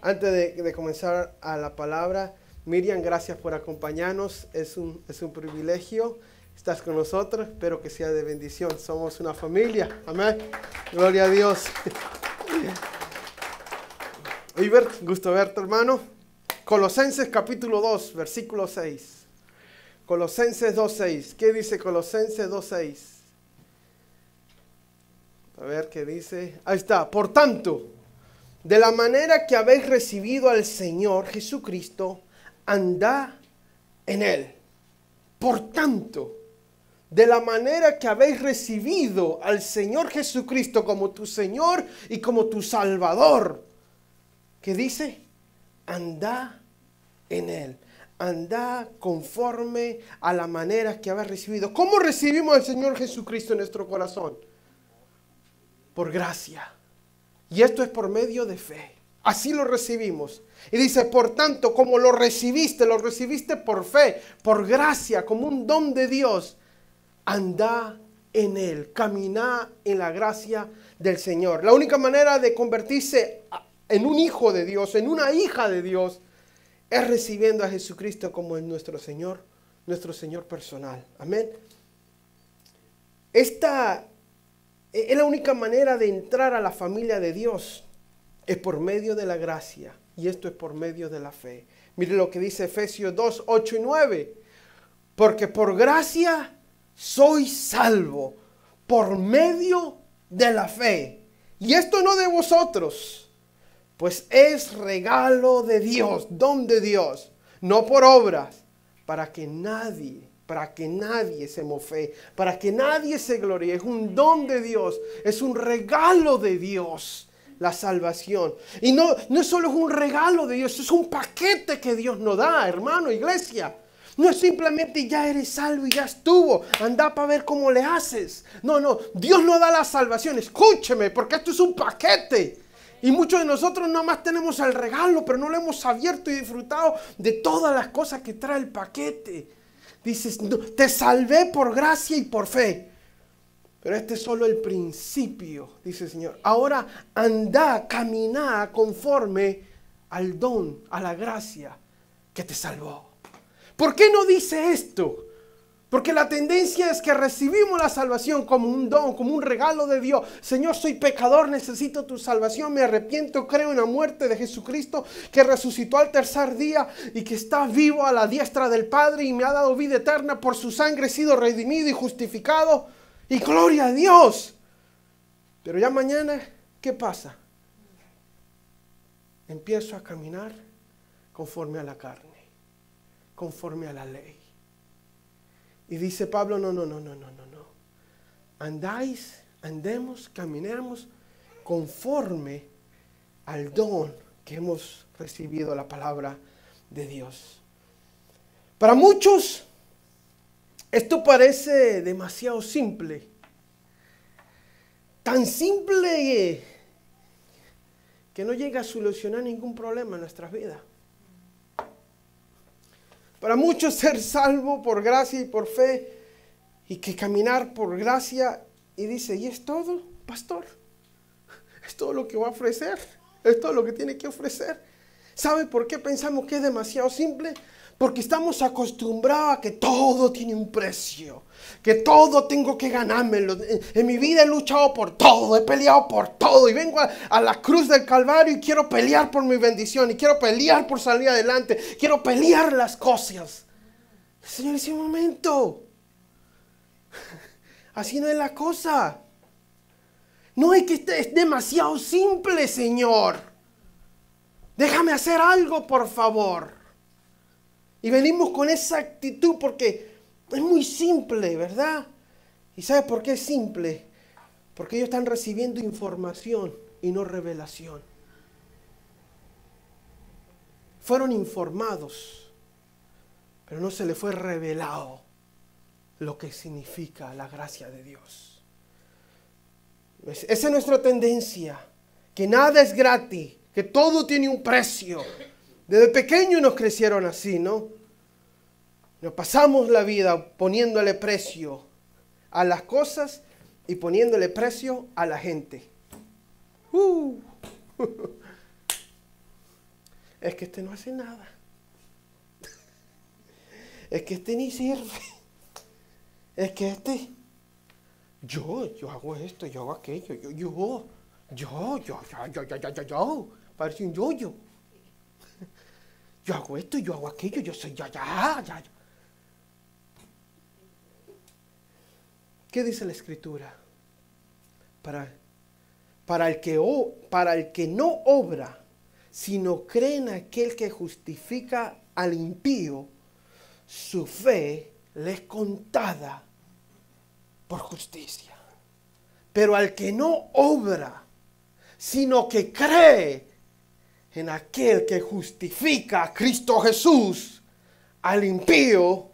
Antes de comenzar a la palabra, Miriam, gracias por acompañarnos. Es un privilegio. Estás con nosotros. Espero que sea de bendición. Somos una familia. Amén. Gloria a Dios. Iber, gusto verte, hermano. Colosenses capítulo 2, versículo 6. Colosenses 2.6. ¿Qué dice Colosenses 2.6? A ver qué dice. Ahí está. Por tanto, de la manera que habéis recibido al Señor Jesucristo, andad en Él. Por tanto, de la manera que habéis recibido al Señor Jesucristo como tu Señor y como tu Salvador, ¿qué dice? Andad en Él. Andad conforme a la manera que habéis recibido. ¿Cómo recibimos al Señor Jesucristo en nuestro corazón? Por gracia. Y esto es por medio de fe. Así lo recibimos. Y dice, por tanto, como lo recibiste por fe, por gracia, como un don de Dios. Andá en Él, caminá en la gracia del Señor. La única manera de convertirse en un hijo de Dios, en una hija de Dios, es recibiendo a Jesucristo como nuestro Señor personal. Amén. Esta es la única manera de entrar a la familia de Dios. Es por medio de la gracia. Y esto es por medio de la fe. Mire lo que dice Efesios 2, 8 y 9. Porque por gracia sois salvo por medio de la fe. Y esto no de vosotros, pues es regalo de Dios, don de Dios, no por obras, para que nadie se mofe, para que nadie se gloríe. Es un don de Dios, es un regalo de Dios, la salvación. Y no solo es un regalo de Dios, es un paquete que Dios nos da, hermano, iglesia. No es simplemente ya eres salvo y ya estuvo, anda para ver cómo le haces. No, Dios no da la salvación, escúcheme, porque esto es un paquete. Y muchos de nosotros nada más tenemos el regalo, pero no lo hemos abierto y disfrutado de todas las cosas que trae el paquete. Dices, no, te salvé por gracia y por fe. Pero este es solo el principio, dice el Señor. Ahora anda, camina conforme al don, a la gracia que te salvó. ¿Por qué no dice esto? Porque la tendencia es que recibimos la salvación como un don, como un regalo de Dios. Señor, soy pecador, necesito tu salvación, me arrepiento, creo en la muerte de Jesucristo, que resucitó al tercer día y que está vivo a la diestra del Padre y me ha dado vida eterna. Por su sangre he sido redimido y justificado. Y gloria a Dios. Pero ya mañana, ¿qué pasa? Empiezo a caminar conforme a la carne, conforme a la ley. Y dice Pablo, no. Andemos, caminemos conforme al don que hemos recibido, la palabra de Dios. Para muchos, esto parece demasiado simple. Tan simple que no llega a solucionar ningún problema en nuestras vidas. Para muchos ser salvo por gracia y por fe y que caminar por gracia y dice, ¿y es todo, pastor? ¿Es todo lo que va a ofrecer? ¿Es todo lo que tiene que ofrecer? ¿Sabe por qué pensamos que es demasiado simple? Porque estamos acostumbrados a que todo tiene un precio, que todo tengo que ganármelo. En mi vida he luchado por todo, he peleado por todo y vengo a la cruz del Calvario y quiero pelear por mi bendición y quiero pelear por salir adelante, quiero pelear las cosas. El Señor dice, un momento, así no es la cosa. No es que es demasiado simple, Señor. Déjame hacer algo, por favor. Y venimos con esa actitud porque es muy simple, ¿verdad? ¿Y sabe por qué es simple? Porque ellos están recibiendo información y no revelación. Fueron informados, pero no se les fue revelado lo que significa la gracia de Dios. Esa es nuestra tendencia, que nada es gratis, que todo tiene un precio. Desde pequeños nos crecieron así, ¿no? Nos pasamos la vida poniéndole precio a las cosas y poniéndole precio a la gente. es que este no hace nada. Es que este ni sirve. Es que este, yo hago esto, yo hago aquello, yo. Parece un yo. Yo hago esto, yo hago aquello, yo soy ya. ¿Qué dice la Escritura? Para el que no obra, sino cree en aquel que justifica al impío, su fe le es contada por justicia. Pero al que no obra, sino que cree en aquel que justifica a Cristo Jesús, al impío,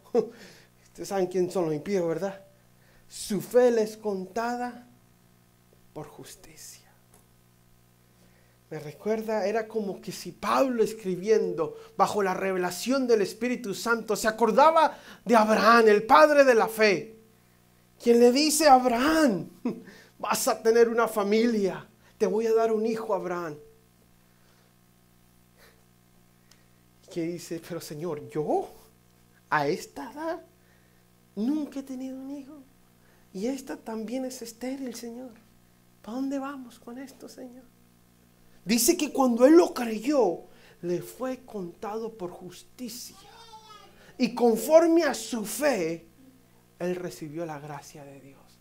ustedes saben quién son los impíos, ¿verdad? Su fe le es contada por justicia. Me recuerda, era como que si Pablo escribiendo bajo la revelación del Espíritu Santo se acordaba de Abraham, el padre de la fe, quien le dice a Abraham, vas a tener una familia, te voy a dar un hijo, Abraham. Que dice, pero Señor, yo a esta edad nunca he tenido un hijo. Y esta también es estéril, Señor. ¿Para dónde vamos con esto, Señor? Dice que cuando él lo creyó, le fue contado por justicia. Y conforme a su fe, él recibió la gracia de Dios.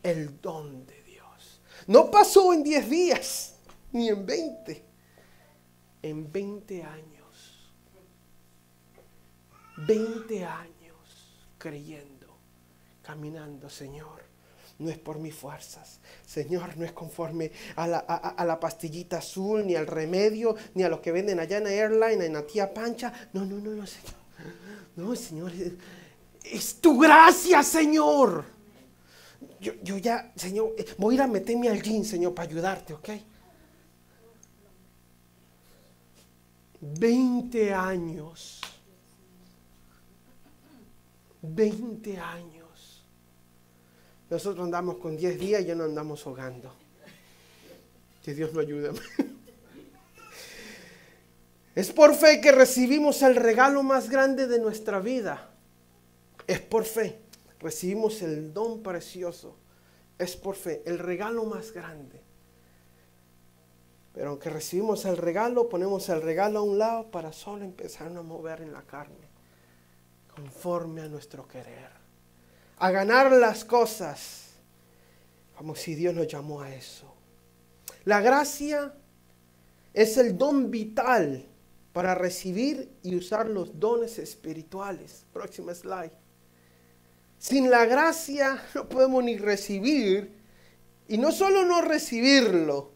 El don de Dios. No pasó en 10 días, ni en 20. En 20 años. 20 años creyendo, caminando, Señor. No es por mis fuerzas, Señor, no es conforme a la pastillita azul, ni al remedio, ni a lo que venden allá en Airline, en la tía Pancha. No, Señor. No, Señor, es tu gracia, Señor. Yo ya, Señor, voy a ir a meterme al gym, Señor, para ayudarte, ¿ok? 20 años. 20 años. Nosotros andamos con 10 días y ya no andamos ahogando. Que Dios nos ayude. Es por fe que recibimos el regalo más grande de nuestra vida. Es por fe. Recibimos el don precioso. Es por fe. El regalo más grande. Pero aunque recibimos el regalo, ponemos el regalo a un lado para solo empezar a mover en la carne. Conforme a nuestro querer. A ganar las cosas. Como si Dios nos llamó a eso. La gracia es el don vital para recibir y usar los dones espirituales. Próxima slide. Sin la gracia no podemos ni recibir. Y no solo no recibirlo.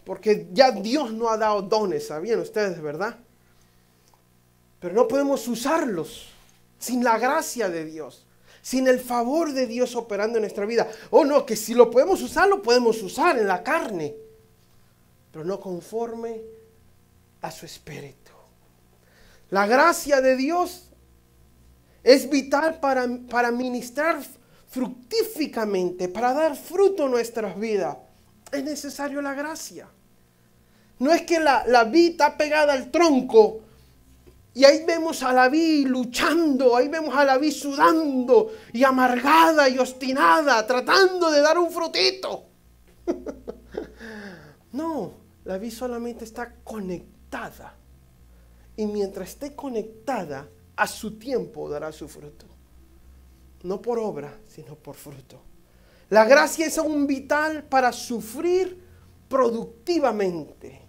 Porque ya Dios nos ha dado dones. ¿Sabían ustedes, verdad? Pero no podemos usarlos. Sin la gracia de Dios. Sin el favor de Dios operando en nuestra vida. Oh no, que si lo podemos usar en la carne. Pero no conforme a su espíritu. La gracia de Dios es vital para ministrar fructíficamente, para dar fruto a nuestras vidas. Es necesario la gracia. No es que la vid está pegada al tronco. Y ahí vemos a la vid luchando, ahí vemos a la vid sudando y amargada y obstinada, tratando de dar un frutito. No, la vid solamente está conectada. Y mientras esté conectada, a su tiempo dará su fruto. No por obra, sino por fruto. La gracia es aún vital para sufrir productivamente.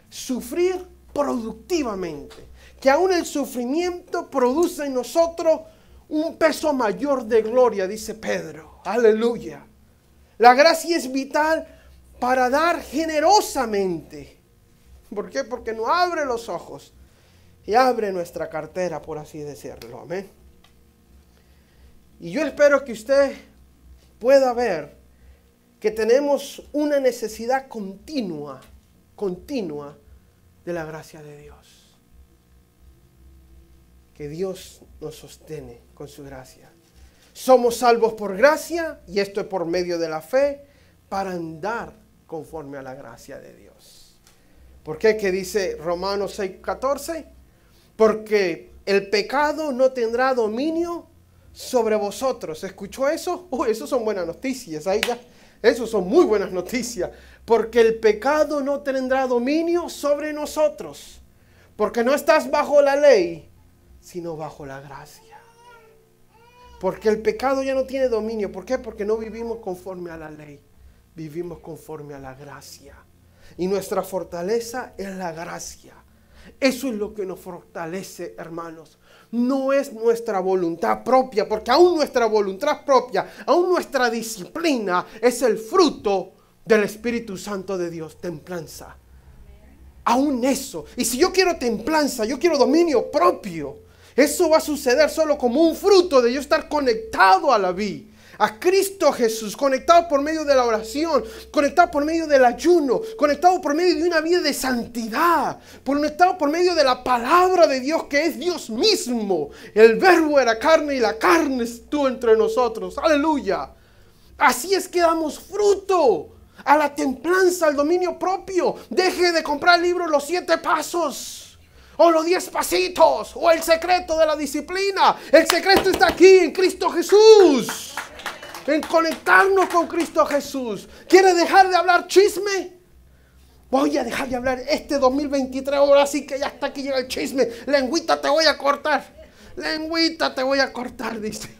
Sufrir productivamente. Que aún el sufrimiento produce en nosotros un peso mayor de gloria, dice Pedro. Aleluya. La gracia es vital para dar generosamente. ¿Por qué? Porque nos abre los ojos y abre nuestra cartera, por así decirlo. Amén. Y yo espero que usted pueda ver que tenemos una necesidad continua de la gracia de Dios. Que Dios nos sostiene con su gracia. Somos salvos por gracia, y esto es por medio de la fe, para andar conforme a la gracia de Dios. ¿Por qué? ¿Qué dice Romanos 6:14? Porque el pecado no tendrá dominio sobre vosotros. ¿Escuchó eso? Eso son buenas noticias. Ahí ya, eso son muy buenas noticias. Porque el pecado no tendrá dominio sobre nosotros. Porque no estás bajo la ley, sino bajo la gracia. Porque el pecado ya no tiene dominio. ¿Por qué? Porque no vivimos conforme a la ley. Vivimos conforme a la gracia. Y nuestra fortaleza es la gracia. Eso es lo que nos fortalece, hermanos. No es nuestra voluntad propia, porque aún nuestra voluntad propia, aún nuestra disciplina es el fruto del Espíritu Santo de Dios, templanza. Aún eso. Y si yo quiero templanza, yo quiero dominio propio, eso va a suceder solo como un fruto de yo estar conectado a la vid, a Cristo Jesús, conectado por medio de la oración, conectado por medio del ayuno, conectado por medio de una vida de santidad, conectado por medio de la palabra de Dios, que es Dios mismo. El verbo era carne y la carne estuvo entre nosotros. Aleluya. Así es que damos fruto a la templanza, al dominio propio. Deje de comprar libros Los 7 Pasos. O los 10 pasitos. O el secreto de la disciplina. El secreto está aquí en Cristo Jesús. En conectarnos con Cristo Jesús. ¿Quiere dejar de hablar chisme? Voy a dejar de hablar este 2023. Ahora sí que ya hasta aquí llega el chisme. Lengüita te voy a cortar. Lengüita te voy a cortar, dice.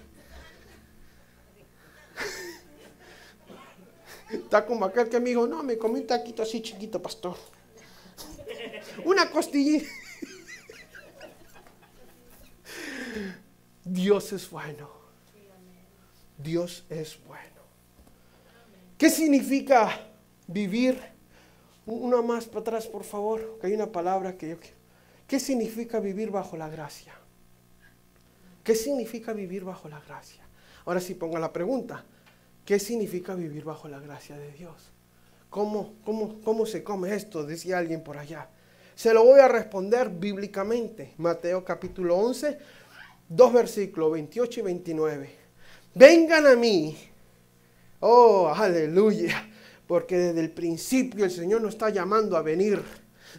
Está como aquel que me dijo, no, me comí un taquito así chiquito, pastor. Una costillita. Dios es bueno. Dios es bueno. ¿Qué significa vivir? Una más para atrás, por favor, que hay una palabra que yo quiero. ¿Qué significa vivir bajo la gracia? ¿Qué significa vivir bajo la gracia? Ahora sí pongo la pregunta. ¿Qué significa vivir bajo la gracia de Dios? ¿Cómo se come esto? Decía alguien por allá. Se lo voy a responder bíblicamente. Mateo capítulo 11, 2 versículos 28 y 29. Vengan a mí. Oh, aleluya. Porque desde el principio el Señor nos está llamando a venir.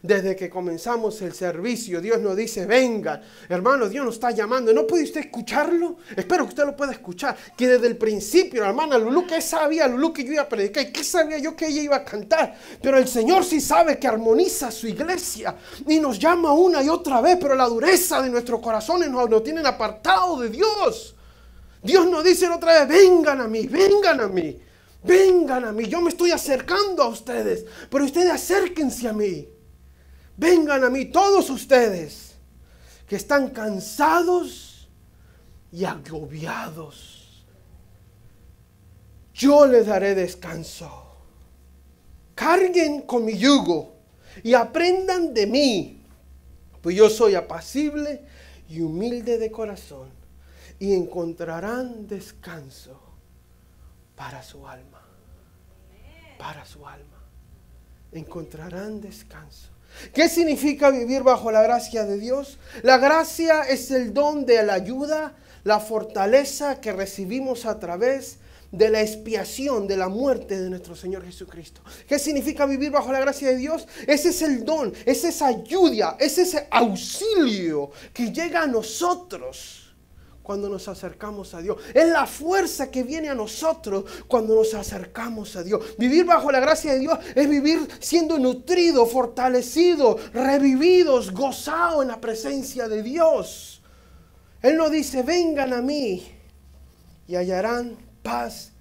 Desde que comenzamos el servicio, Dios nos dice, vengan. Hermano, Dios nos está llamando. ¿No puede usted escucharlo? Espero que usted lo pueda escuchar. Que desde el principio, la hermana Lulú, ¿qué sabía Lulú que yo iba a predicar? ¿Y qué sabía yo que ella iba a cantar? Pero el Señor sí sabe que armoniza su iglesia. Y nos llama una y otra vez. Pero la dureza de nuestros corazones nos tienen apartados de Dios. Dios nos dice otra vez, vengan a mí, vengan a mí. Vengan a mí. Yo me estoy acercando a ustedes. Pero ustedes acérquense a mí. Vengan a mí todos ustedes que están cansados y agobiados. Yo les daré descanso. Carguen con mi yugo y aprendan de mí, pues yo soy apacible y humilde de corazón, y encontrarán descanso para su alma. Para su alma. Encontrarán descanso. ¿Qué significa vivir bajo la gracia de Dios? La gracia es el don de la ayuda, la fortaleza que recibimos a través de la expiación de la muerte de nuestro Señor Jesucristo. ¿Qué significa vivir bajo la gracia de Dios? Ese es el don, es esa ayuda, es ese auxilio que llega a nosotros cuando nos acercamos a Dios. Es la fuerza que viene a nosotros cuando nos acercamos a Dios. Vivir bajo la gracia de Dios es vivir siendo nutrido, fortalecido, revividos, gozado en la presencia de Dios. Él nos dice, vengan a mí y hallarán paz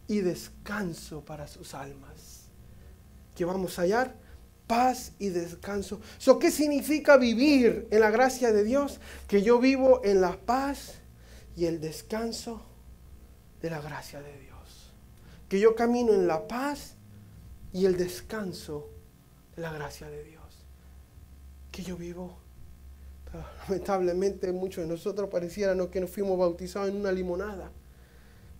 y descanso para sus almas. ¿Qué vamos a hallar? Paz y descanso. ¿Qué significa vivir en la gracia de Dios? Que yo vivo en la paz y el descanso de la gracia de Dios. Que yo camino en la paz y el descanso de la gracia de Dios. Que yo vivo. Pero lamentablemente muchos de nosotros parecieran que nos fuimos bautizados en una limonada.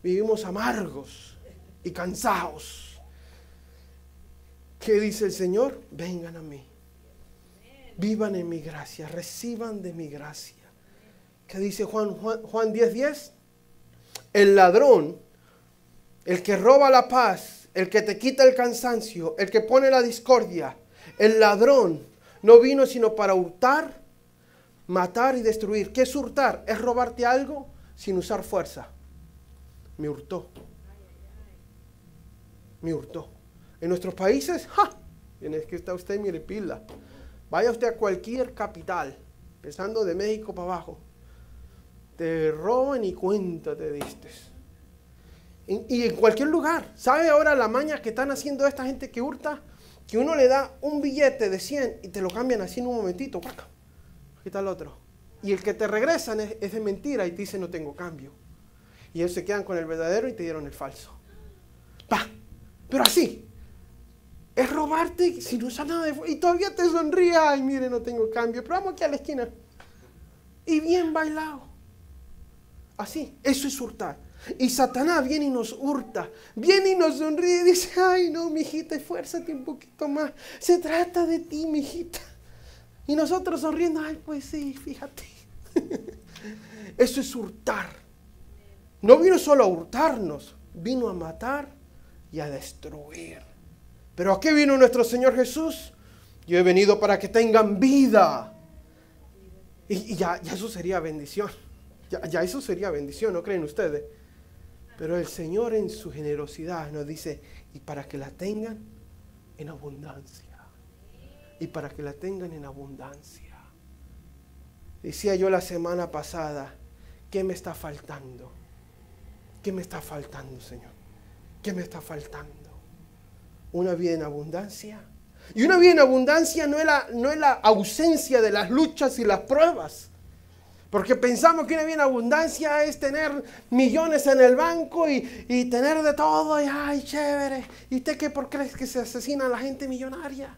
Vivimos amargos y cansados. ¿Qué dice el Señor? Vengan a mí. Vivan en mi gracia. Reciban de mi gracia. ¿Qué dice Juan 10:10? El ladrón, el que roba la paz, el que te quita el cansancio, el que pone la discordia, El ladrón no vino sino para hurtar, matar y destruir. ¿Qué es hurtar? Es robarte algo sin usar fuerza. Me hurtó. Me hurtó. En nuestros países, ¡ja! Es que está usted, mire, pila. Vaya usted a cualquier capital, empezando de México para abajo. Te roban y cuenta te diste. Y en cualquier lugar. ¿Sabe ahora la maña que están haciendo esta gente que hurta? Que uno le da un billete de 100 y te lo cambian así en un momentito. Aquí está el otro. Y el que te regresan es de mentira y te dice no tengo cambio. Y ellos se quedan con el verdadero y te dieron el falso. ¡Pah! Pero así. Es robarte sin usar nada de... Y todavía te sonríe. Ay, mire, no tengo cambio. Pero vamos aquí a la esquina. Y bien bailado. Así. Eso es hurtar. Y Satanás viene y nos hurta. Viene y nos sonríe y dice, ay, no, mijita, esfuérzate un poquito más. Se trata de ti, mijita. Y nosotros sonriendo, ay, pues sí, fíjate. Eso es hurtar. No vino solo a hurtarnos, vino a matar y a destruir. ¿Pero a qué vino nuestro Señor Jesús? Yo he venido para que tengan vida. Y ya eso sería bendición. Ya eso sería bendición, ¿no creen ustedes? Pero el Señor en su generosidad nos dice, y para que la tengan en abundancia. Y para que la tengan en abundancia. Decía yo la semana pasada, ¿qué me está faltando? ¿Qué me está faltando, Señor? ¿Qué me está faltando? Una vida en abundancia. Y una vida en abundancia no es la ausencia de las luchas y las pruebas. Porque pensamos que una vida en abundancia es tener millones en el banco y tener de todo y ay, chévere. ¿Y usted qué por qué crees que se asesina a la gente millonaria?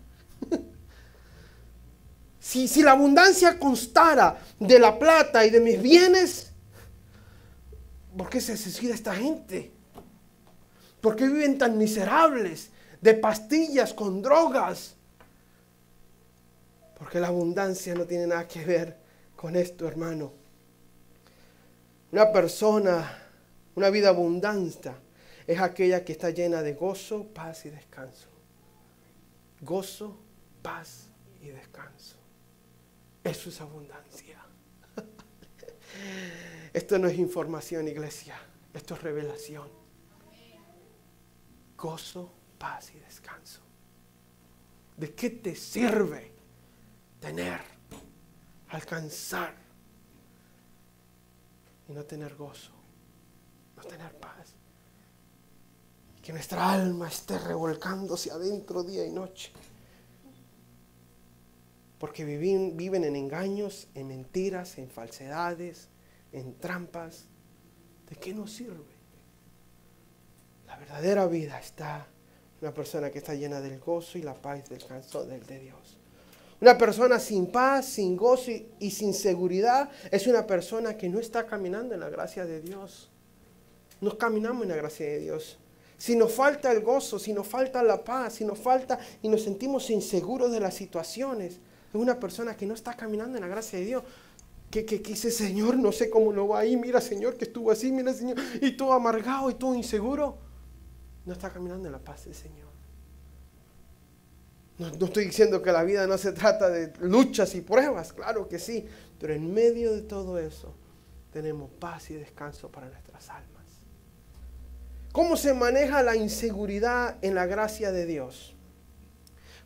Si la abundancia constara de la plata y de mis bienes, ¿por qué se asesina esta gente? ¿Por qué viven tan miserables? De pastillas con drogas. Porque la abundancia no tiene nada que ver con esto, hermano. Una persona, una vida abundante es aquella que está llena de gozo, paz y descanso. Gozo, paz y descanso. Eso es abundancia. Esto no es información, iglesia. Esto es revelación. Gozo, paz y descanso. ¿De qué te sirve tener, alcanzar y no tener gozo, no tener paz? Que nuestra alma esté revolcándose adentro día y noche. Porque viven en engaños, en mentiras, en falsedades, en trampas. ¿De qué nos sirve? La verdadera vida está en una persona que está llena del gozo y la paz y del descanso de Dios. Una persona sin paz, sin gozo y sin seguridad es una persona que no está caminando en la gracia de Dios. No caminamos en la gracia de Dios. Si nos falta el gozo, si nos falta la paz, si nos falta y nos sentimos inseguros de las situaciones, es una persona que no está caminando en la gracia de Dios. Que dice, Señor, no sé cómo lo va ahí. Mira, Señor, que estuvo así, mira, Señor, y todo amargado y todo inseguro. No está caminando en la paz del Señor. No estoy diciendo que la vida no se trata de luchas y pruebas, claro que sí, pero en medio de todo eso tenemos paz y descanso para nuestras almas. ¿Cómo se maneja la inseguridad en la gracia de Dios?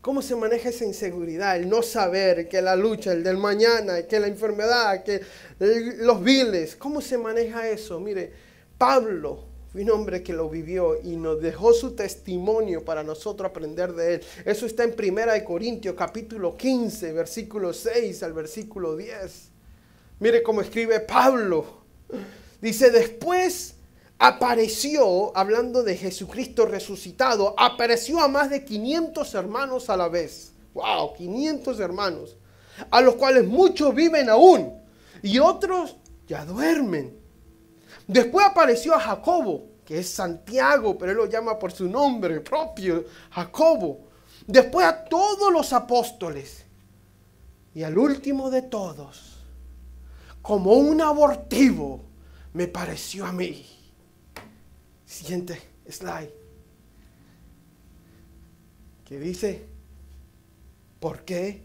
¿Cómo se maneja esa inseguridad? El no saber, que la lucha, el del mañana, que la enfermedad, que los viles. ¿Cómo se maneja eso? Mire, Pablo fue un hombre que lo vivió y nos dejó su testimonio para nosotros aprender de él. Eso está en 1 Corintios capítulo 15, versículo 6 al versículo 10. Mire cómo escribe Pablo. Dice, después apareció, hablando de Jesucristo resucitado, apareció a más de 500 hermanos a la vez. ¡Wow! 500 hermanos, a los cuales muchos viven aún y otros ya duermen. Después apareció a Jacobo, que es Santiago, pero él lo llama por su nombre propio, Jacobo. Después a todos los apóstoles. Y al último de todos, como un abortivo, me pareció a mí. Siguiente slide. Que dice, ¿Por qué?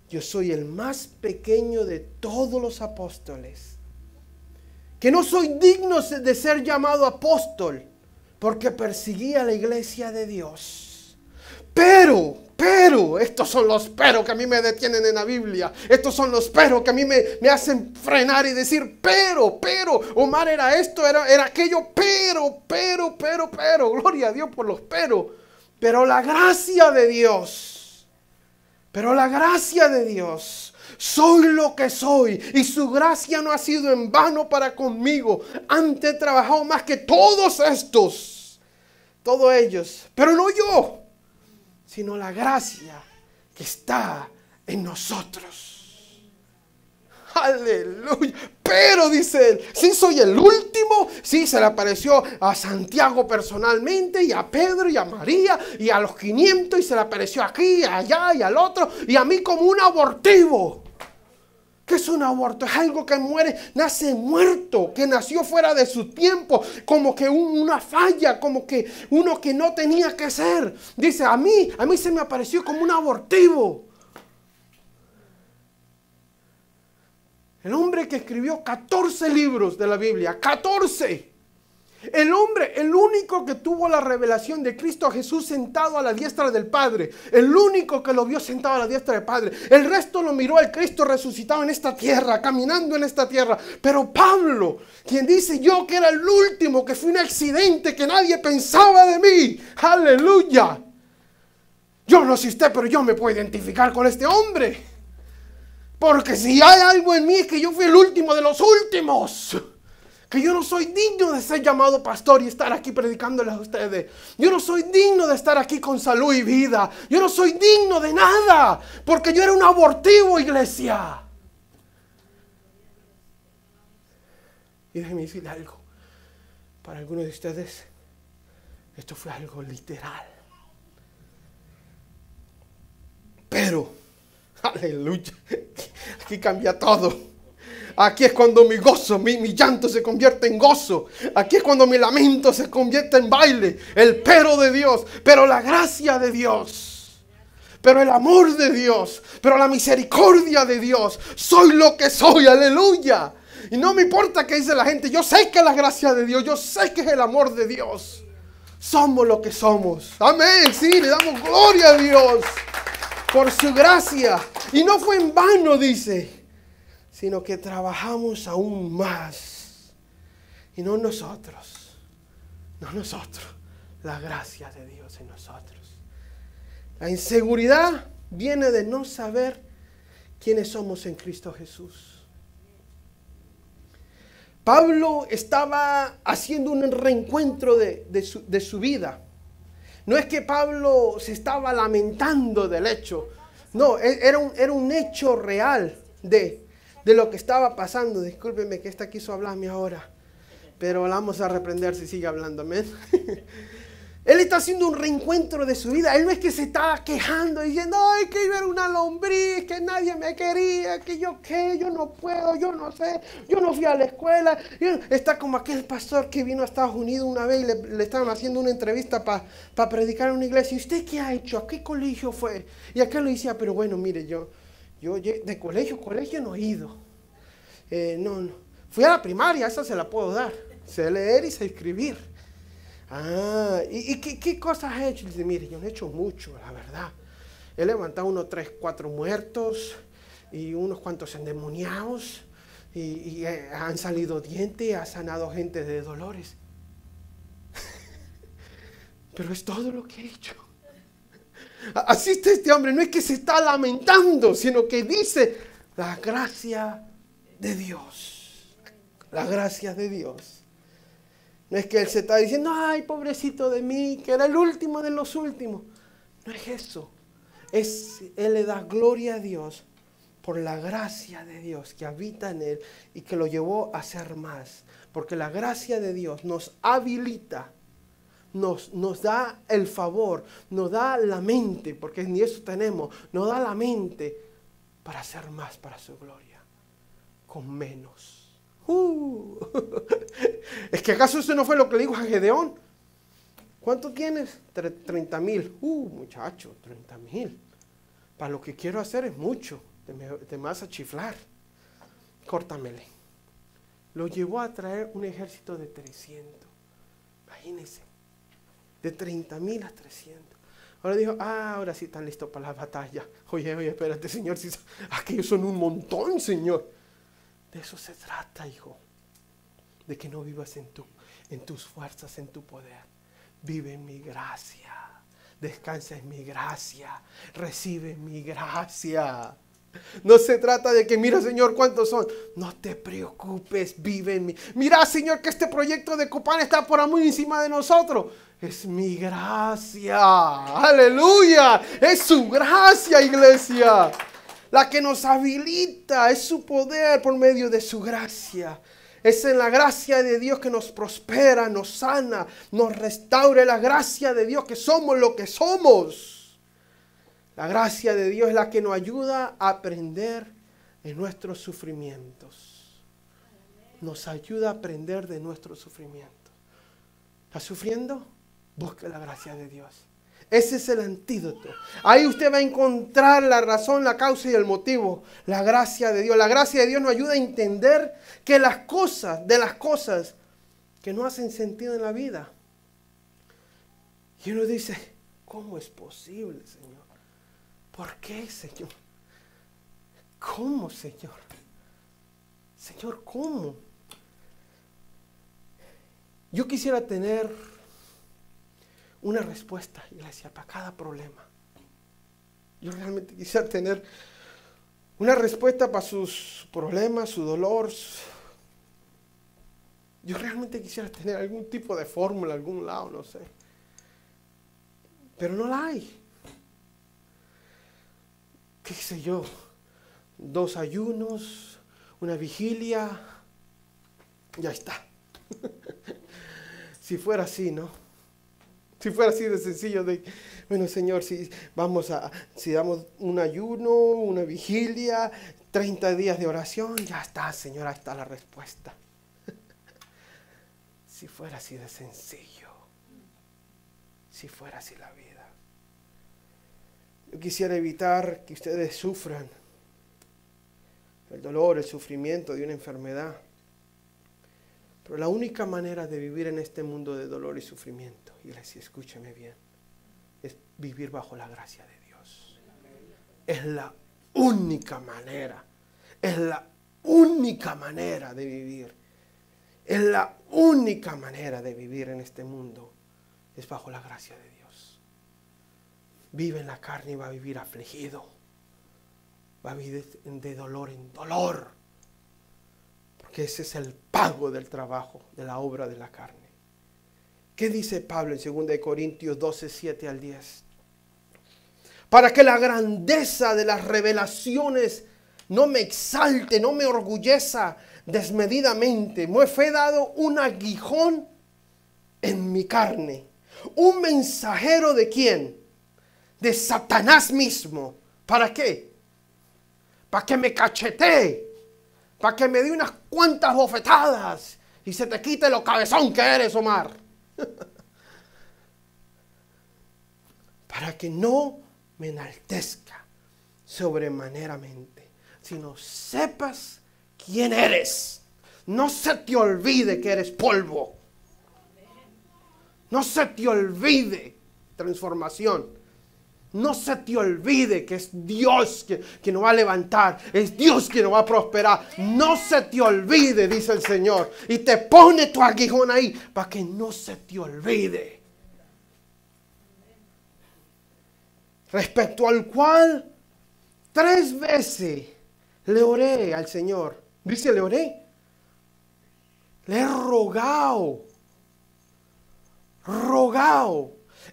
Yo soy el más pequeño de todos los apóstoles. Que no soy digno de ser llamado apóstol porque perseguía la iglesia de Dios. Pero, estos son los pero que a mí me detienen en la Biblia. Estos son los pero que a mí me hacen frenar y decir, pero, Omar era esto, era aquello, pero, gloria a Dios por los pero la gracia de Dios, soy lo que soy y su gracia no ha sido en vano para conmigo. Antes he trabajado más que todos ellos, pero no yo, sino la gracia que está en nosotros. Aleluya. Pero dice él, sí soy el último, sí se le apareció a Santiago personalmente y a Pedro y a María y a los 500 y se le apareció aquí, allá y al otro y a mí como un abortivo. ¿Qué es un aborto? Es algo que muere, nace muerto, que nació fuera de su tiempo, como que una falla, como que uno que no tenía que ser. Dice, a mí se me apareció como un abortivo. El hombre que escribió 14 libros de la Biblia, 14. El hombre, el único que tuvo la revelación de Cristo Jesús sentado a la diestra del Padre. El único que lo vio sentado a la diestra del Padre. El resto lo miró al Cristo resucitado en esta tierra, caminando en esta tierra. Pero Pablo, quien dice yo que era el último, que fue un accidente, que nadie pensaba de mí. Aleluya. Yo no sé usted, pero yo me puedo identificar con este hombre. Porque si hay algo en mí es que yo fui el último de los últimos. Que yo no soy digno de ser llamado pastor y estar aquí predicándoles a ustedes. Yo no soy digno de estar aquí con salud y vida. Yo no soy digno de nada. Porque yo era un abortivo, iglesia. Y déjenme decirle algo. Para algunos de ustedes, esto fue algo literal. Pero, aleluya, aquí cambia todo. Aquí es cuando mi gozo, mi llanto se convierte en gozo. Aquí es cuando mi lamento se convierte en baile. El pero de Dios, pero la gracia de Dios, pero el amor de Dios, pero la misericordia de Dios. Soy lo que soy, aleluya. Y no me importa qué dice la gente. Yo sé que es la gracia de Dios, yo sé que es el amor de Dios. Somos lo que somos. Amén, sí, le damos gloria a Dios por su gracia. Y no fue en vano, dice, sino que trabajamos aún más. Y no nosotros, la gracia de Dios en nosotros. La inseguridad viene de no saber quiénes somos en Cristo Jesús. Pablo estaba haciendo un reencuentro de su vida. No es que Pablo se estaba lamentando del hecho. No, era un hecho real de lo que estaba pasando. Discúlpeme que esta quiso hablarme ahora, pero la vamos a reprender si sigue hablando, amén. Él está haciendo un reencuentro de su vida. Él no es que se está quejando diciendo, ay, que yo era una lombriz, que nadie me quería, que yo no puedo, yo no sé, yo no fui a la escuela. Está como aquel pastor que vino a Estados Unidos una vez y le estaban haciendo una entrevista para predicar en una iglesia. ¿Y usted qué ha hecho? ¿A qué colegio fue? Y aquel le decía, pero bueno, mire, yo de colegio no he ido. No. Fui a la primaria, esa se la puedo dar. Sé leer y sé escribir. ¿Y qué cosas has hecho? Dice, mire, yo no he hecho mucho, la verdad. He levantado unos 3, 4 muertos y unos cuantos endemoniados y han salido dientes, ha sanado gente de dolores. Pero es todo lo que he hecho. Así está este hombre, no es que se está lamentando, sino que dice la gracia de Dios. La gracia de Dios. No es que él se está diciendo, ay, pobrecito de mí, que era el último de los últimos. No es eso. Él le da gloria a Dios por la gracia de Dios que habita en él y que lo llevó a ser más. Porque la gracia de Dios nos habilita, nos da el favor, nos da la mente, porque ni eso tenemos, nos da la mente para hacer más para su gloria, con menos. ¿Es que acaso eso no fue lo que le dijo a Gedeón? ¿Cuánto tienes? 30,000. Muchacho, 30,000. para lo que quiero hacer es mucho. Te me vas a chiflar. Córtamele. Lo llevó a traer un ejército de 300. Imagínense. De 30,000 a 300. Ahora dijo, ahora sí están listos para la batalla. Oye, espérate, Señor. Si aquellos son un montón, Señor. De eso se trata, hijo. De que no vivas en tus fuerzas, en tu poder. Vive en mi gracia. Descansa en mi gracia. Recibe mi gracia. No se trata de que, mira, Señor, ¿cuántos son? No te preocupes, vive en mí. Mira, Señor, que este proyecto de Copán está por muy encima de nosotros. Es mi gracia. Aleluya. Es su gracia, iglesia. La que nos habilita. Es su poder por medio de su gracia. Es en la gracia de Dios que nos prospera, nos sana, nos restaura. La gracia de Dios que somos lo que somos. La gracia de Dios es la que nos ayuda a aprender de nuestros sufrimientos. Nos ayuda a aprender de nuestros sufrimientos. ¿Está sufriendo? Busque la gracia de Dios. Ese es el antídoto. Ahí usted va a encontrar la razón, la causa y el motivo. La gracia de Dios. La gracia de Dios nos ayuda a entender que las cosas que no hacen sentido en la vida. Y uno dice, ¿cómo es posible, Señor? ¿Por qué, Señor? ¿Cómo, Señor? Señor, ¿cómo? Yo quisiera tener una respuesta, iglesia, para cada problema. Yo realmente quisiera tener una respuesta para sus problemas, su dolor. Yo realmente quisiera tener algún tipo de fórmula, algún lado, no sé. Pero no la hay. ¿Qué sé yo? 2 ayunos, una vigilia, ya está. Si fuera así, ¿no? Si fuera así de sencillo, bueno, Señor, si damos un ayuno, una vigilia, 30 días de oración, ya está, Señor, ahí está la respuesta. Si fuera así de sencillo, si fuera así la vida. Yo quisiera evitar que ustedes sufran el dolor, el sufrimiento de una enfermedad. Pero la única manera de vivir en este mundo de dolor y sufrimiento, iglesia, escúcheme bien, es vivir bajo la gracia de Dios. Es la única manera. Es la única manera de vivir. Es la única manera de vivir en este mundo. Es bajo la gracia de Dios. Vive en la carne y va a vivir afligido. Va a vivir de dolor en dolor. Porque ese es el pago del trabajo, de la obra de la carne. ¿Qué dice Pablo en 2 Corintios 12, 7 al 10? Para que la grandeza de las revelaciones no me exalte, no me orgulleza desmedidamente. Me fue dado un aguijón en mi carne. ¿Un mensajero de quién? De Satanás mismo. ¿Para qué? Para que me cachetee. Para que me dé unas cuantas bofetadas. Y se te quite lo cabezón que eres, Omar. Para que no me enaltezca sobremaneramente. Sino sepas quién eres. No se te olvide que eres polvo. No se te olvide transformación. No se te olvide que es Dios que nos va a levantar. Es Dios que nos va a prosperar. No se te olvide, dice el Señor. Y te pone tu aguijón ahí para que no se te olvide. Respecto al cual 3 veces le oré al Señor. Dice, le oré. Le he rogado.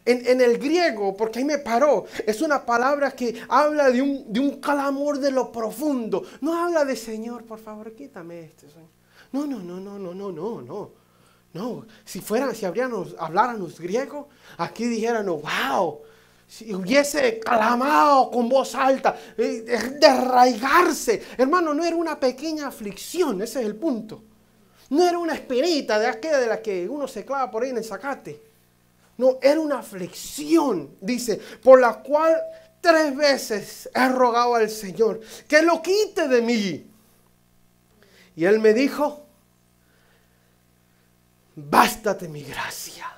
En el griego, porque ahí me paró, es una palabra que habla de un clamor de lo profundo. No habla de Señor, por favor, quítame este, Señor. No. Si habláramos griego, aquí dijeran, wow. Si hubiese clamado con voz alta, desarraigarse. Hermano, no era una pequeña aflicción, ese es el punto. No era una espinita de aquella de la que uno se clava por ahí en el zacate. No, era una aflicción, dice, por la cual 3 veces he rogado al Señor que lo quite de mí. Y Él me dijo, bástate mi gracia,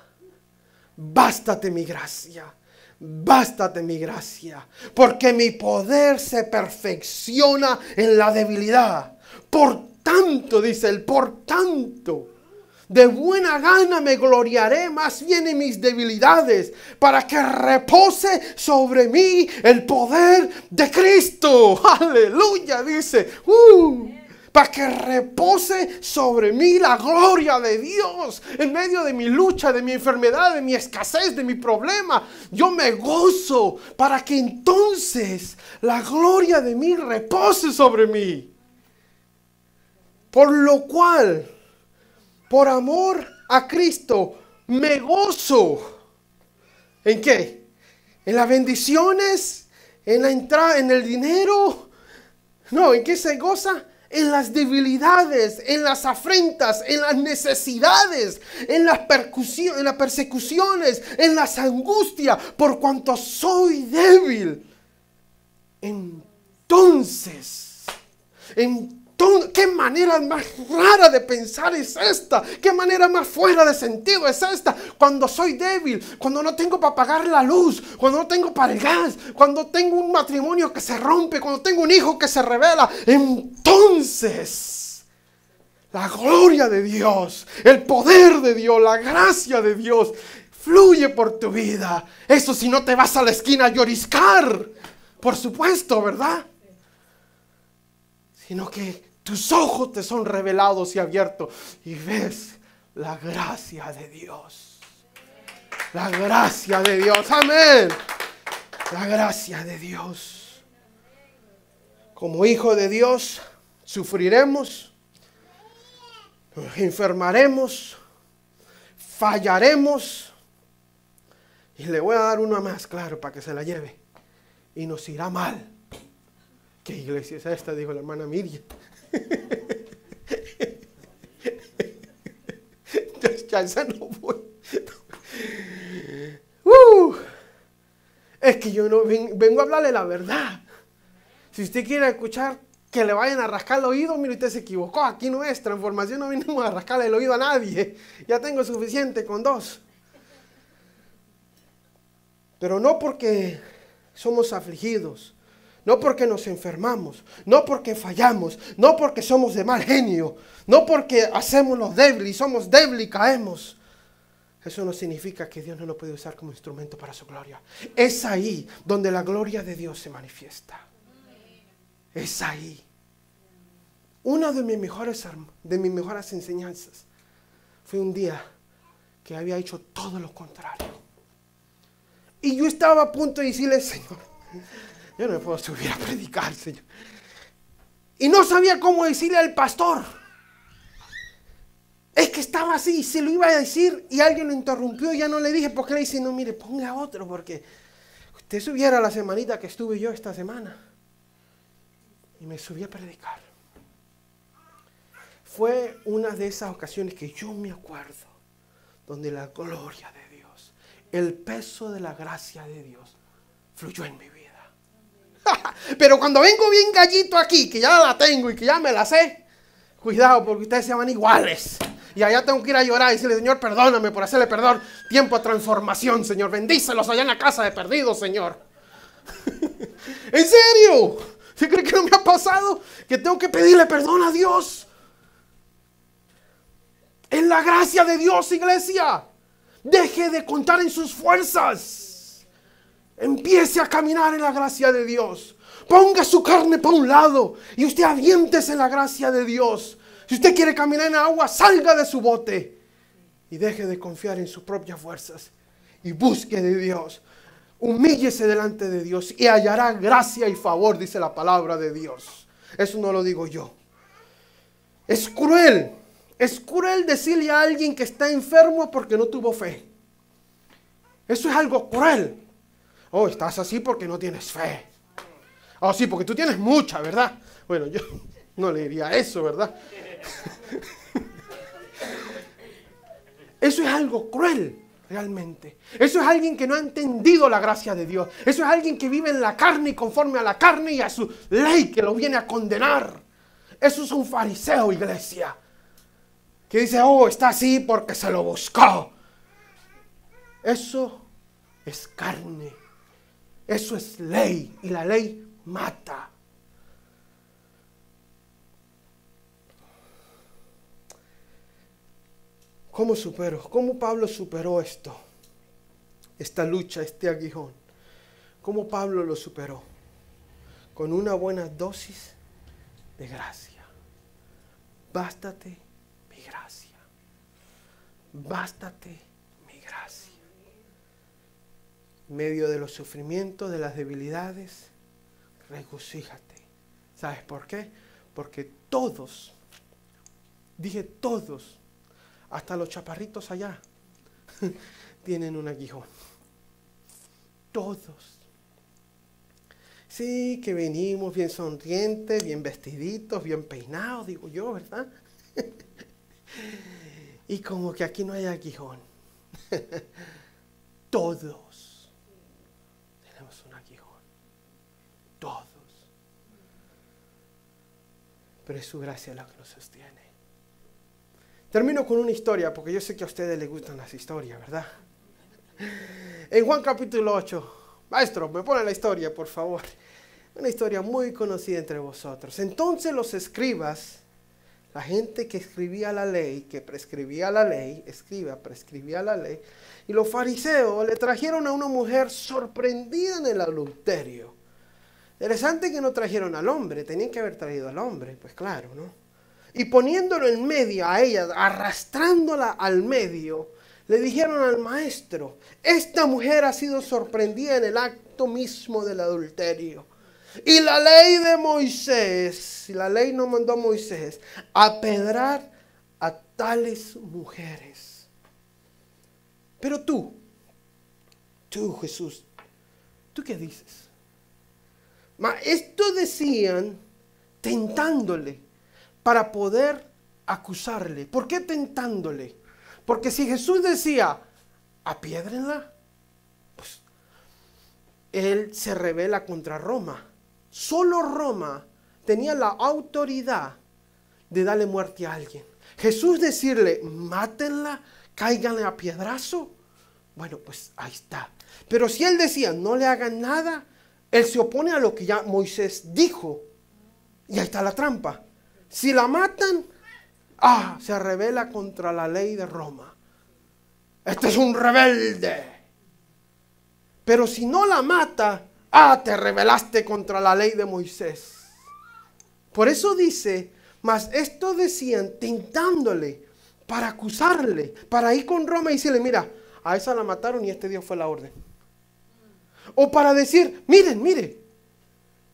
bástate mi gracia, bástate mi gracia, porque mi poder se perfecciona en la debilidad. Por tanto, dice Él, por tanto, de buena gana me gloriaré más bien en mis debilidades, para que repose sobre mí el poder de Cristo. Aleluya, dice. Para que repose sobre mí la gloria de Dios. En medio de mi lucha, de mi enfermedad, de mi escasez, de mi problema, yo me gozo para que entonces la gloria de mí repose sobre mí. Por lo cual, por amor a Cristo, me gozo. ¿En qué? ¿En las bendiciones? ¿En la entrada? ¿En el dinero? No, ¿en qué se goza? En las debilidades, en las afrentas, en las necesidades, en las persecuciones, en las angustias, por cuanto soy débil. Entonces, ¿qué manera más rara de pensar es esta? ¿Qué manera más fuera de sentido es esta? Cuando soy débil, cuando no tengo para pagar la luz, cuando no tengo para el gas, cuando tengo un matrimonio que se rompe, cuando tengo un hijo que se revela, entonces la gloria de Dios, el poder de Dios, la gracia de Dios fluye por tu vida. Eso si no te vas a la esquina a lloriscar, por supuesto, ¿verdad? Sino que tus ojos te son revelados y abiertos y ves la gracia de Dios. La gracia de Dios. Amén. La gracia de Dios. Como hijo de Dios, sufriremos, nos enfermaremos, fallaremos. Y le voy a dar una más, claro, para que se la lleve. Y nos irá mal. ¿Qué iglesia es esta? Dijo la hermana Miriam. Ya no voy. Es que yo no vengo a hablarle la verdad. Si usted quiere escuchar que le vayan a rascar el oído, mire, usted se equivocó. Aquí no es transformación, no vinimos a rascarle el oído a nadie. Ya tengo suficiente con 2. Pero no porque somos afligidos, no porque nos enfermamos, no porque fallamos, no porque somos de mal genio, no porque hacemos los débiles y somos débiles y caemos. Eso no significa que Dios no lo puede usar como instrumento para su gloria. Es ahí donde la gloria de Dios se manifiesta. Es ahí. Una de mis mejores enseñanzas fue un día que había hecho todo lo contrario. Y yo estaba a punto de decirle, Señor, yo no me puedo subir a predicar, Señor. Y no sabía cómo decirle al pastor. Es que estaba así, se lo iba a decir y alguien lo interrumpió y ya no le dije. Porque le dice, no, mire, ponga a otro porque usted subiera la semanita que estuve yo esta semana. Y me subí a predicar. Fue una de esas ocasiones que yo me acuerdo, donde la gloria de Dios, el peso de la gracia de Dios fluyó en mi vida. Pero cuando vengo bien gallito aquí, que ya la tengo y que ya me la sé, cuidado porque ustedes se van iguales. Y allá tengo que ir a llorar y decirle, Señor, perdóname por hacerle perdón. Tiempo de transformación, Señor. Bendícelos allá en la casa de perdidos, Señor. ¿En serio? ¿Sí cree que no me ha pasado? Que tengo que pedirle perdón a Dios. En la gracia de Dios, iglesia. Deje de contar en sus fuerzas. Empiece a caminar en la gracia de Dios. Ponga su carne para un lado y usted aviéntese en la gracia de Dios. Si usted quiere caminar en agua, salga de su bote y deje de confiar en sus propias fuerzas y busque de Dios. Humíllese delante de Dios y hallará gracia y favor, dice la palabra de Dios. Eso no lo digo yo. Es cruel decirle a alguien que está enfermo porque no tuvo fe. Eso es algo cruel. Oh, estás así porque no tienes fe. Oh, sí, porque tú tienes mucha, ¿verdad? Bueno, yo no le diría eso, ¿verdad? Eso es algo cruel. realmente. Eso es alguien que no ha entendido la gracia de Dios. Eso es alguien que vive en la carne y conforme a la carne y a su ley que lo viene a condenar. Eso es un fariseo, iglesia, que dice, oh, está así porque se lo buscó. Eso es carne. Eso es ley. Y la ley mata. ¿Cómo supero? ¿Cómo Pablo superó esto? Esta lucha, este aguijón. ¿Cómo Pablo lo superó? Con una buena dosis de gracia. Bástate mi gracia. Bástate mi gracia. En medio de los sufrimientos, de las debilidades, regocíjate. ¿Sabes por qué? Porque todos, dije todos, hasta los chaparritos allá, tienen un aguijón. Todos. Sí, que venimos bien sonrientes, bien vestiditos, bien peinados, digo yo, ¿verdad? Y como que aquí no hay aguijón. Todos tenemos un aguijón. Todos. Pero es su gracia la que nos sostiene. Termino con una historia, porque yo sé que a ustedes les gustan las historias, ¿verdad? En Juan capítulo 8, maestro, me pone la historia, por favor. Una historia muy conocida entre vosotros. Entonces los escribas, la gente que escribía la ley, que prescribía la ley, prescribía la ley, y los fariseos le trajeron a una mujer sorprendida en el adulterio. Interesante que no trajeron al hombre, tenían que haber traído al hombre, pues claro, ¿no? Y poniéndolo en medio a ella, arrastrándola al medio, le dijeron al maestro, esta mujer ha sido sorprendida en el acto mismo del adulterio. Y la ley de Moisés, la ley nos mandó a Moisés a apedrear a tales mujeres. Pero tú Jesús, ¿tú qué dices? Esto decían tentándole para poder acusarle. ¿Por qué tentándole? Porque si Jesús decía, apiédrenla, pues él se rebela contra Roma. Solo Roma tenía la autoridad de darle muerte a alguien. Jesús decirle, mátenla, cáiganle a piedrazo, bueno, pues ahí está. Pero si él decía, no le hagan nada, él se opone a lo que ya Moisés dijo. Y ahí está la trampa. Si la matan, se rebela contra la ley de Roma. Este es un rebelde. Pero si no la mata, te rebelaste contra la ley de Moisés. Por eso dice, mas esto decían tentándole para acusarle, para ir con Roma y decirle, mira, a esa la mataron y este dio fue la orden. O para decir, mire,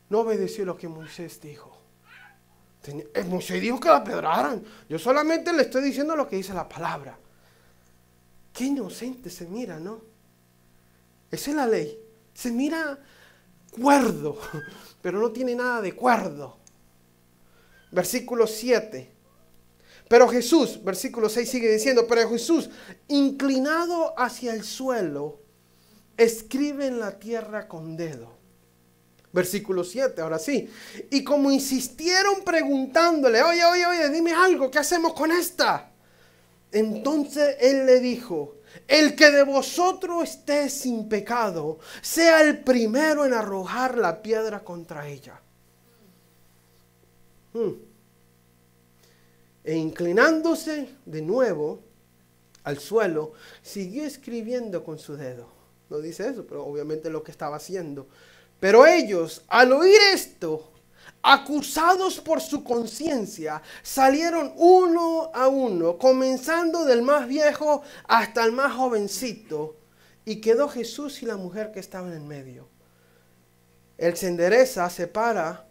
no obedeció lo que Moisés dijo. Moisés dijo que la apedraran. Yo solamente le estoy diciendo lo que dice la palabra. Qué inocente se mira, ¿no? Esa es la ley. Se mira cuerdo, pero no tiene nada de cuerdo. Versículo 7. Pero Jesús, versículo 6 sigue diciendo, pero Jesús, inclinado hacia el suelo, escribe en la tierra con dedo. Versículo 7, ahora sí. Y como insistieron preguntándole, oye, dime algo, ¿qué hacemos con esta? Entonces él le dijo, el que de vosotros esté sin pecado, sea el primero en arrojar la piedra contra ella. E inclinándose de nuevo al suelo, siguió escribiendo con su dedo. No dice eso, pero obviamente lo que estaba haciendo. Pero ellos, al oír esto, acusados por su conciencia, salieron uno a uno, comenzando del más viejo hasta el más jovencito, y quedó Jesús y la mujer que estaba en el medio. Él se endereza, se para,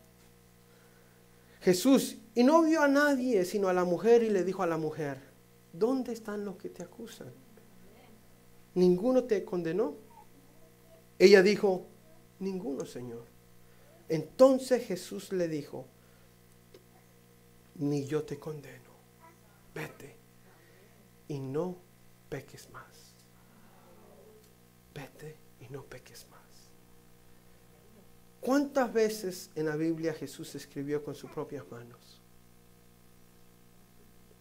Jesús, y no vio a nadie sino a la mujer, y le dijo a la mujer, ¿dónde están los que te acusan? ¿Ninguno te condenó? Ella dijo, ninguno, Señor. Entonces Jesús le dijo, ni yo te condeno, vete y no peques más. vete y no peques más. ¿Cuántas veces en la Biblia Jesús escribió con sus propias manos?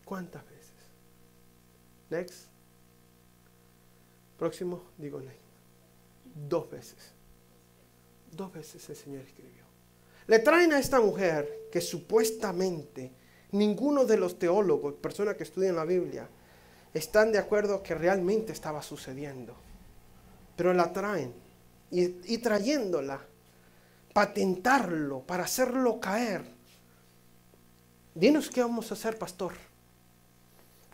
¿Cuántas veces? Next. Próximo, digo next. 2 veces. 2 veces el Señor escribió. Le traen a esta mujer que supuestamente ninguno de los teólogos, personas que estudian la Biblia, están de acuerdo que realmente estaba sucediendo. Pero la traen y trayéndola, para tentarlo, para hacerlo caer. Dinos qué vamos a hacer, pastor.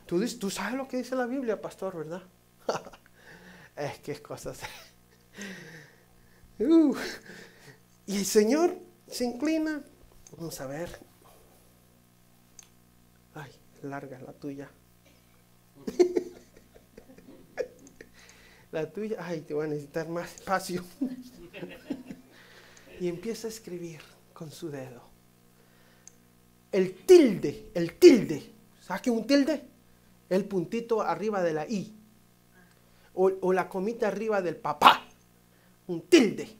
Tú sabes lo que dice la Biblia, pastor, ¿verdad? Es que es cosas. Y el Señor se inclina. Vamos a ver. Ay, larga la tuya. La tuya, ay, te voy a necesitar más espacio. Y empieza a escribir con su dedo. El tilde. ¿Sabes qué es un tilde? El puntito arriba de la I. O la comita arriba del papá. Un tilde.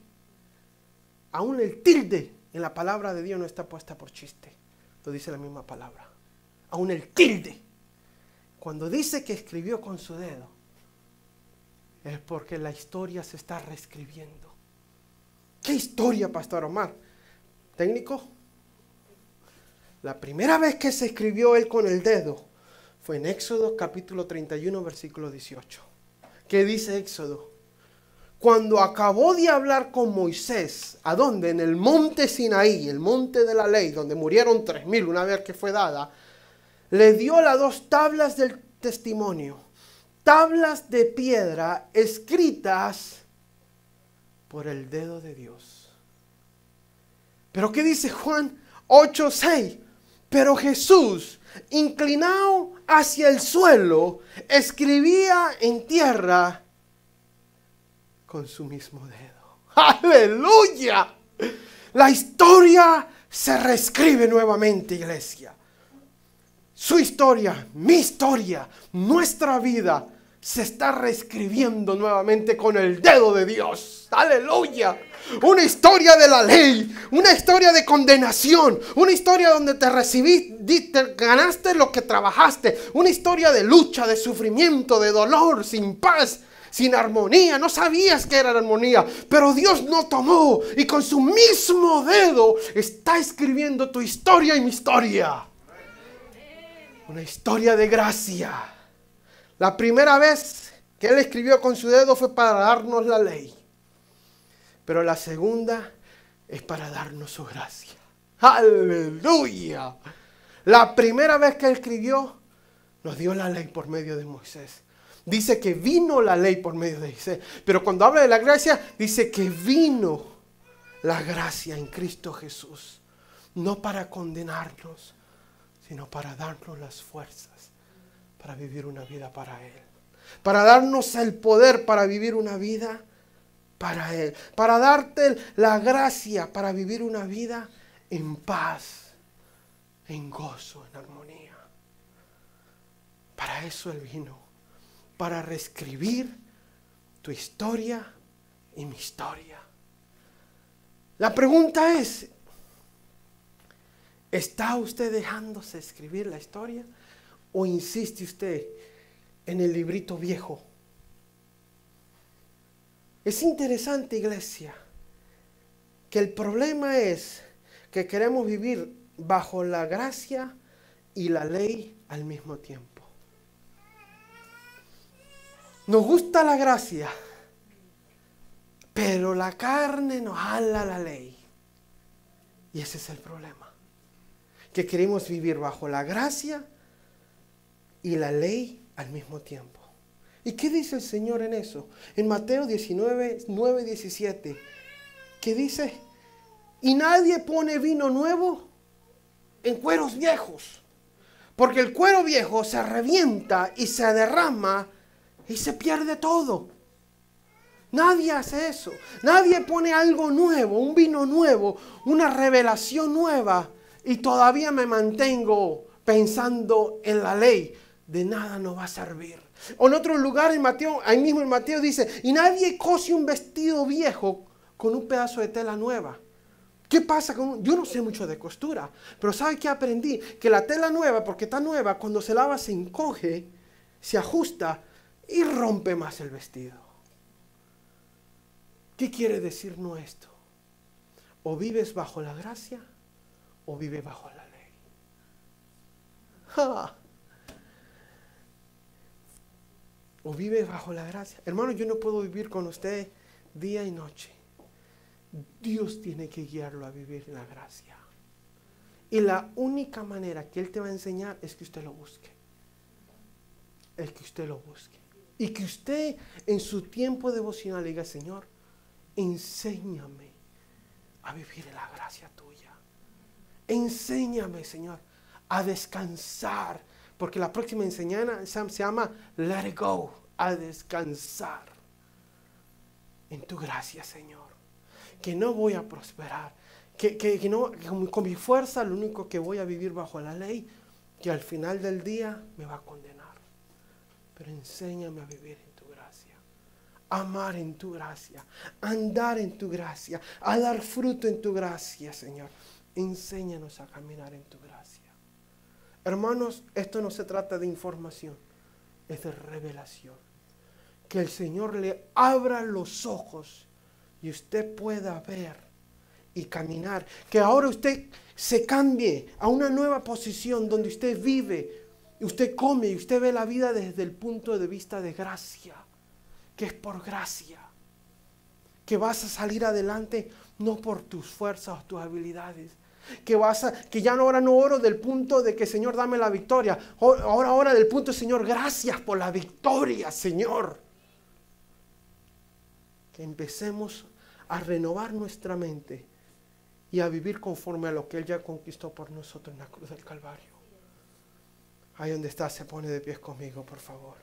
Aún el tilde en la palabra de Dios no está puesta por chiste. Lo dice la misma palabra. Aún el tilde. Cuando dice que escribió con su dedo, es porque la historia se está reescribiendo. ¿Qué historia, Pastor Omar? ¿Técnico? La primera vez que se escribió él con el dedo fue en Éxodo capítulo 31, versículo 18. ¿Qué dice Éxodo? Cuando acabó de hablar con Moisés, ¿a dónde? En el monte Sinaí, el monte de la ley, donde murieron 3,000 una vez que fue dada, le dio las 2 tablas del testimonio, tablas de piedra escritas por el dedo de Dios. Pero ¿qué dice Juan 8:6? Pero Jesús, inclinado hacia el suelo, escribía en tierra con su mismo dedo. ¡Aleluya! La historia se reescribe nuevamente, iglesia. Su historia, mi historia, nuestra vida se está reescribiendo nuevamente con el dedo de Dios. ¡Aleluya! Una historia de la ley, una historia de condenación, una historia donde te recibiste, ganaste lo que trabajaste, una historia de lucha, de sufrimiento, de dolor, sin paz, sin armonía. No sabías que era armonía, pero Dios no tomó y con su mismo dedo está escribiendo tu historia y mi historia. Una historia de gracia. La primera vez que Él escribió con su dedo fue para darnos la ley. Pero la segunda es para darnos su gracia. ¡Aleluya! La primera vez que Él escribió, nos dio la ley por medio de Moisés. Dice que vino la ley por medio de Moisés. Pero cuando habla de la gracia, dice que vino la gracia en Cristo Jesús. No para condenarnos, sino para darnos las fuerzas para vivir una vida para Él. Para darnos el poder para vivir una vida para Él. Para darte la gracia para vivir una vida en paz, en gozo, en armonía. Para eso Él vino. Para reescribir tu historia y mi historia. La pregunta es, ¿está usted dejándose escribir la historia? ¿O insiste usted en el librito viejo? Es interesante, iglesia, que el problema es que queremos vivir bajo la gracia y la ley al mismo tiempo. Nos gusta la gracia, pero la carne nos jala la ley. Y ese es el problema. Que queremos vivir bajo la gracia y la ley al mismo tiempo. ¿Y qué dice el Señor en eso? En Mateo 19, 9, 17. ¿Qué dice? Y nadie pone vino nuevo en cueros viejos. Porque el cuero viejo se revienta y se derrama y se pierde todo. Nadie hace eso. Nadie pone algo nuevo, un vino nuevo, una revelación nueva. Y todavía me mantengo pensando en la ley. de nada nos va a servir. O en otro lugar, en Mateo, ahí mismo en Mateo dice, y nadie cose un vestido viejo con un pedazo de tela nueva. ¿Qué pasa con yo no sé mucho de costura, pero ¿sabe qué aprendí? Que la tela nueva, porque está nueva, cuando se lava se encoge, se ajusta y rompe más el vestido. ¿Qué quiere decirnos esto? O vives bajo la gracia o vives bajo la ley. ¡Ja! O vives bajo la gracia. Hermano, yo no puedo vivir con usted día y noche. Dios tiene que guiarlo a vivir en la gracia. Y la única manera que Él te va a enseñar es que usted lo busque. Es que usted lo busque. Y que usted en su tiempo devocional diga, Señor, enséñame a vivir en la gracia tuya. Enséñame, Señor, a descansar. Porque la próxima enseñanza se llama Let it go, a descansar en tu gracia, Señor. Que no voy a prosperar, que con mi fuerza lo único que voy a vivir bajo la ley, que al final del día me va a condenar. Pero enséñame a vivir en tu gracia, amar en tu gracia, andar en tu gracia, a dar fruto en tu gracia, Señor. Enséñanos a caminar en tu gracia. Hermanos, esto no se trata de información, es de revelación. Que el Señor le abra los ojos y usted pueda ver y caminar. Que ahora usted se cambie a una nueva posición donde usted vive, usted come y usted ve la vida desde el punto de vista de gracia. Que es por gracia. Que vas a salir adelante no por tus fuerzas o tus habilidades. Que ya ahora no oro del punto de que Señor dame la victoria. Ahora del punto Señor, gracias por la victoria, Señor. Que empecemos a renovar nuestra mente y a vivir conforme a lo que Él ya conquistó por nosotros en la cruz del Calvario. Ahí donde está, se pone de pies conmigo, por favor.